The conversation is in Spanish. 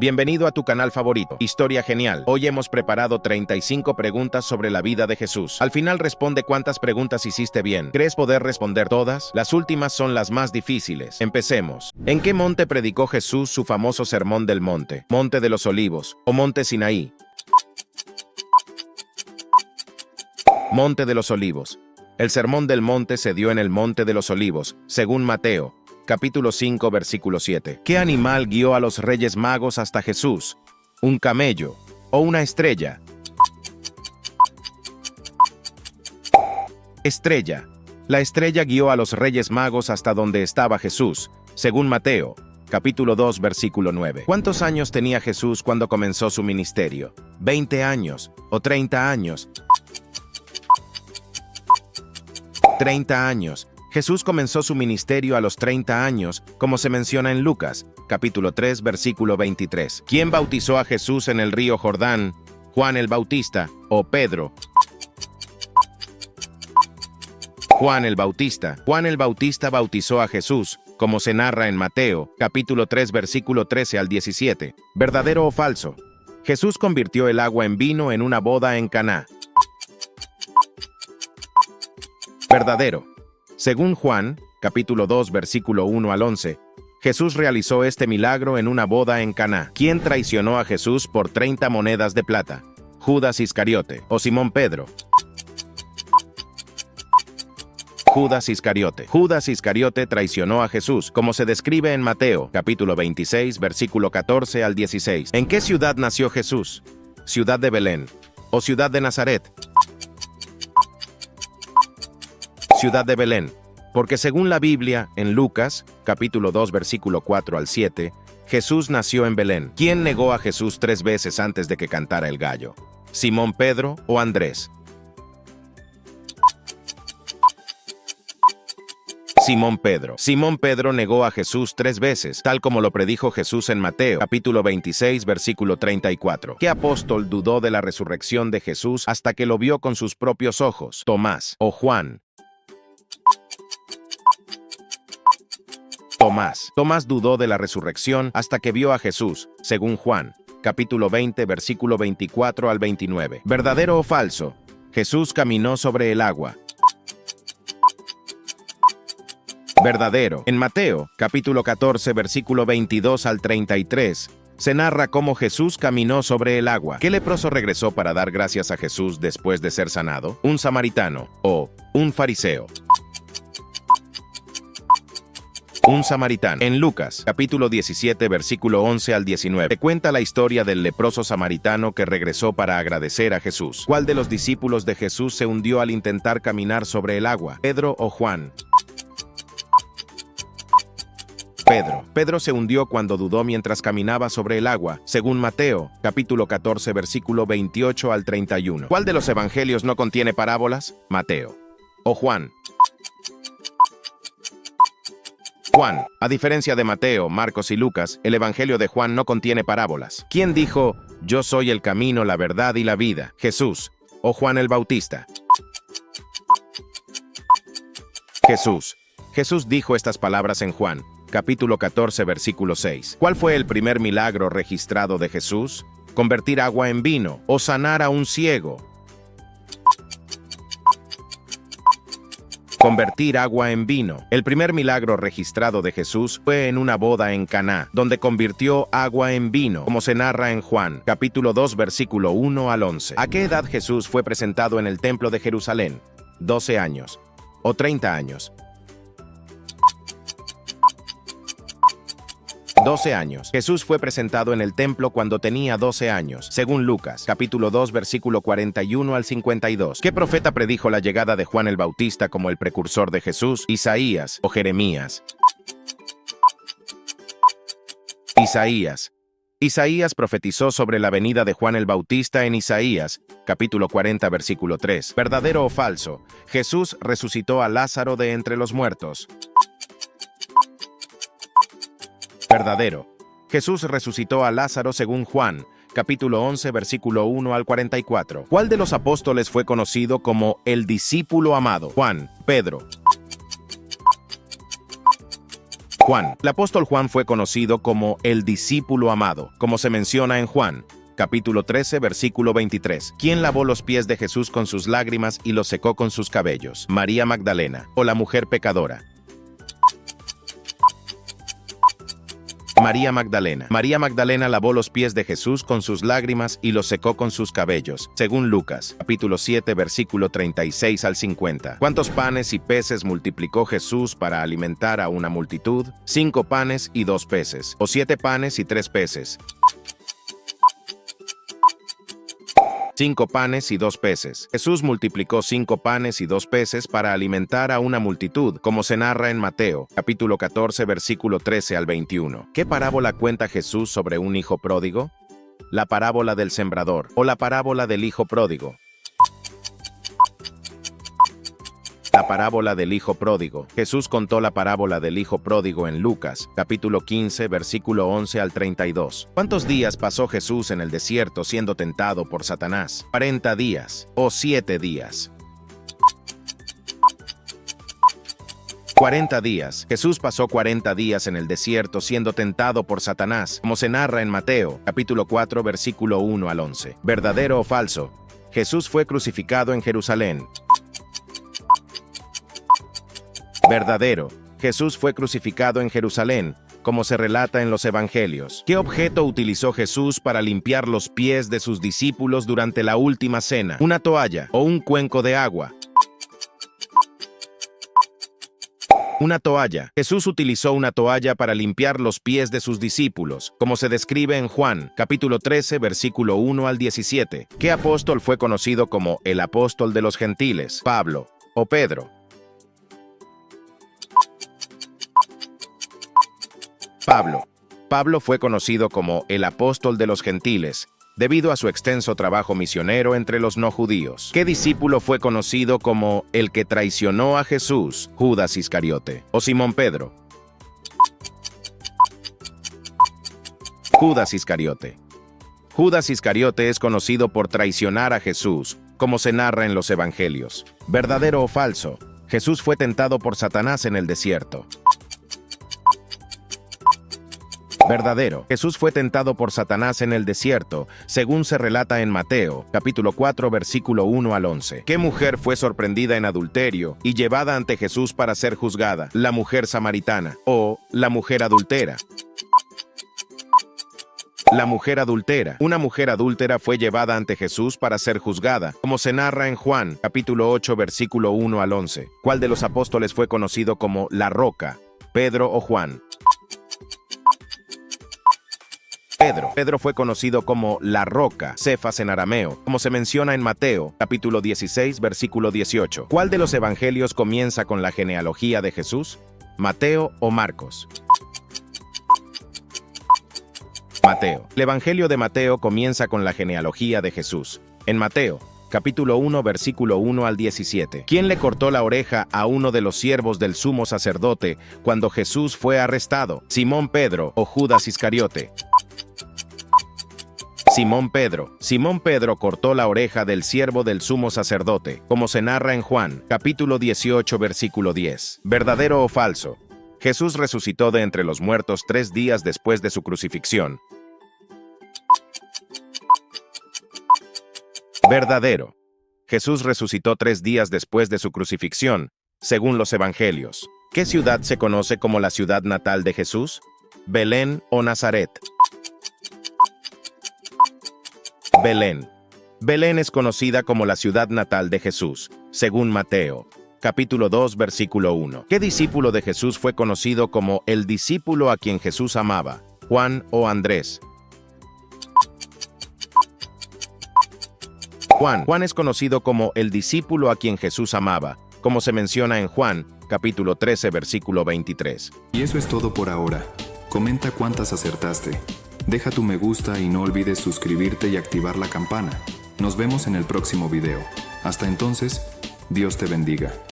Bienvenido a tu canal favorito, Historia Genial. Hoy hemos preparado 35 preguntas sobre la vida de Jesús. Al final responde cuántas preguntas hiciste bien. ¿Crees poder responder todas? Las últimas son las más difíciles. Empecemos. ¿En qué monte predicó Jesús su famoso Sermón del Monte? ¿Monte de los Olivos o Monte Sinaí? Monte de los Olivos. El Sermón del Monte se dio en el Monte de los Olivos, según Mateo, capítulo 5, versículo 7. ¿Qué animal guió a los Reyes Magos hasta Jesús? ¿Un camello o una estrella? Estrella. La estrella guió a los Reyes Magos hasta donde estaba Jesús, según Mateo, capítulo 2, versículo 9. ¿Cuántos años tenía Jesús cuando comenzó su ministerio? ¿20 años o 30 años? 30 años. Jesús comenzó su ministerio a los 30 años, como se menciona en Lucas, capítulo 3, versículo 23. ¿Quién bautizó a Jesús en el río Jordán? ¿Juan el Bautista o Pedro? Juan el Bautista. Juan el Bautista bautizó a Jesús, como se narra en Mateo, capítulo 3, versículo 13 al 17. ¿Verdadero o falso? Jesús convirtió el agua en vino en una boda en Caná. Verdadero. Según Juan, capítulo 2, versículo 1 al 11, Jesús realizó este milagro en una boda en Caná. ¿Quién traicionó a Jesús por 30 monedas de plata? ¿Judas Iscariote o Simón Pedro? Judas Iscariote. Judas Iscariote traicionó a Jesús, como se describe en Mateo, capítulo 26, versículo 14 al 16. ¿En qué ciudad nació Jesús? ¿Ciudad de Belén o ciudad de Nazaret? Ciudad de Belén, porque según la Biblia, en Lucas, capítulo 2, versículo 4 al 7, Jesús nació en Belén. ¿Quién negó a Jesús 3 veces antes de que cantara el gallo? ¿Simón Pedro o Andrés? Simón Pedro. Simón Pedro negó a Jesús 3 veces, tal como lo predijo Jesús en Mateo, capítulo 26, versículo 34. ¿Qué apóstol dudó de la resurrección de Jesús hasta que lo vio con sus propios ojos? ¿Tomás o Juan? Tomás. Tomás dudó de la resurrección hasta que vio a Jesús, según Juan, capítulo 20, versículo 24 al 29. ¿Verdadero o falso? Jesús caminó sobre el agua. Verdadero. En Mateo, capítulo 14, versículo 22 al 33, se narra cómo Jesús caminó sobre el agua. ¿Qué leproso regresó para dar gracias a Jesús después de ser sanado? ¿Un samaritano o un fariseo? Un samaritano. En Lucas, capítulo 17, versículo 11 al 19, se cuenta la historia del leproso samaritano que regresó para agradecer a Jesús. ¿Cuál de los discípulos de Jesús se hundió al intentar caminar sobre el agua? ¿Pedro o Juan? Pedro. Pedro se hundió cuando dudó mientras caminaba sobre el agua, según Mateo, capítulo 14, versículo 28 al 31. ¿Cuál de los evangelios no contiene parábolas? ¿Mateo o Juan? Juan. A diferencia de Mateo, Marcos y Lucas, el evangelio de Juan no contiene parábolas. ¿Quién dijo, yo soy el camino, la verdad y la vida? ¿Jesús o Juan el Bautista? Jesús. Jesús dijo estas palabras en Juan, capítulo 14, versículo 6. ¿Cuál fue el primer milagro registrado de Jesús? ¿Convertir agua en vino o sanar a un ciego? Convertir agua en vino. El primer milagro registrado de Jesús fue en una boda en Caná, donde convirtió agua en vino, como se narra en Juan, capítulo 2, versículo 1 al 11. ¿A qué edad Jesús fue presentado en el templo de Jerusalén? ¿12 años o 30 años? 12 años. Jesús fue presentado en el templo cuando tenía 12 años, según Lucas, capítulo 2, versículo 41 al 52. ¿Qué profeta predijo la llegada de Juan el Bautista como el precursor de Jesús? ¿Isaías o Jeremías? Isaías. Isaías profetizó sobre la venida de Juan el Bautista en Isaías, capítulo 40, versículo 3. ¿Verdadero o falso? Jesús resucitó a Lázaro de entre los muertos. Verdadero. Jesús resucitó a Lázaro según Juan, capítulo 11, versículo 1 al 44. ¿Cuál de los apóstoles fue conocido como el discípulo amado? Juan, Pedro. Juan. El apóstol Juan fue conocido como el discípulo amado, como se menciona en Juan, capítulo 13, versículo 23. ¿Quién lavó los pies de Jesús con sus lágrimas y los secó con sus cabellos? María Magdalena, o la mujer pecadora. María Magdalena. María Magdalena lavó los pies de Jesús con sus lágrimas y los secó con sus cabellos, según Lucas, capítulo 7, versículo 36 al 50. ¿Cuántos panes y peces multiplicó Jesús para alimentar a una multitud? 5 panes y 2 peces, o 7 panes y 3 peces. 5 panes y 2 peces. Jesús multiplicó 5 panes y 2 peces para alimentar a una multitud, como se narra en Mateo, capítulo 14, versículo 13 al 21. ¿Qué parábola cuenta Jesús sobre un hijo pródigo? La parábola del sembrador, o la parábola del hijo pródigo. La parábola del hijo pródigo. Jesús contó la parábola del hijo pródigo en Lucas, capítulo 15, versículo 11 al 32. ¿Cuántos días pasó Jesús en el desierto siendo tentado por Satanás? 40 días, o 7 días. 40 días. Jesús pasó 40 días en el desierto siendo tentado por Satanás, como se narra en Mateo, capítulo 4, versículo 1 al 11. ¿Verdadero o falso? Jesús fue crucificado en Jerusalén. Verdadero. Jesús fue crucificado en Jerusalén, como se relata en los evangelios. ¿Qué objeto utilizó Jesús para limpiar los pies de sus discípulos durante la última cena? ¿Una toalla o un cuenco de agua? Una toalla. Jesús utilizó una toalla para limpiar los pies de sus discípulos, como se describe en Juan, capítulo 13, versículo 1 al 17. ¿Qué apóstol fue conocido como el apóstol de los gentiles? ¿Pablo o Pedro? Pablo fue conocido como el apóstol de los gentiles, debido a su extenso trabajo misionero entre los no judíos. ¿Qué discípulo fue conocido como el que traicionó a Jesús? Judas Iscariote o Simón Pedro. Judas Iscariote. Judas Iscariote es conocido por traicionar a Jesús, como se narra en los evangelios. ¿Verdadero o falso? Jesús fue tentado por Satanás en el desierto. Verdadero. Jesús fue tentado por Satanás en el desierto, según se relata en Mateo, capítulo 4, versículo 1 al 11. ¿Qué mujer fue sorprendida en adulterio y llevada ante Jesús para ser juzgada? La mujer samaritana, o la mujer adúltera. La mujer adúltera. Una mujer adúltera fue llevada ante Jesús para ser juzgada, como se narra en Juan, capítulo 8, versículo 1 al 11. ¿Cuál de los apóstoles fue conocido como la roca? ¿Pedro o Juan? Pedro fue conocido como la roca, Cefas en arameo, como se menciona en Mateo, capítulo 16, versículo 18. ¿Cuál de los evangelios comienza con la genealogía de Jesús? ¿Mateo o Marcos? Mateo. El evangelio de Mateo comienza con la genealogía de Jesús. En Mateo, capítulo 1, versículo 1 al 17. ¿Quién le cortó la oreja a uno de los siervos del sumo sacerdote cuando Jesús fue arrestado? ¿Simón Pedro o Judas Iscariote? Simón Pedro. Simón Pedro cortó la oreja del siervo del sumo sacerdote, como se narra en Juan, capítulo 18, versículo 10. ¿Verdadero o falso? Jesús resucitó de entre los muertos 3 días después de su crucifixión. Verdadero. Jesús resucitó 3 días después de su crucifixión, según los evangelios. ¿Qué ciudad se conoce como la ciudad natal de Jesús? ¿Belén o Nazaret? Belén. Belén es conocida como la ciudad natal de Jesús, según Mateo, capítulo 2, versículo 1. ¿Qué discípulo de Jesús fue conocido como el discípulo a quien Jesús amaba? ¿Juan o Andrés? Juan es conocido como el discípulo a quien Jesús amaba, como se menciona en Juan, capítulo 13, versículo 23. Y eso es todo por ahora. Comenta cuántas acertaste. Deja tu me gusta y no olvides suscribirte y activar la campana. Nos vemos en el próximo video. Hasta entonces, Dios te bendiga.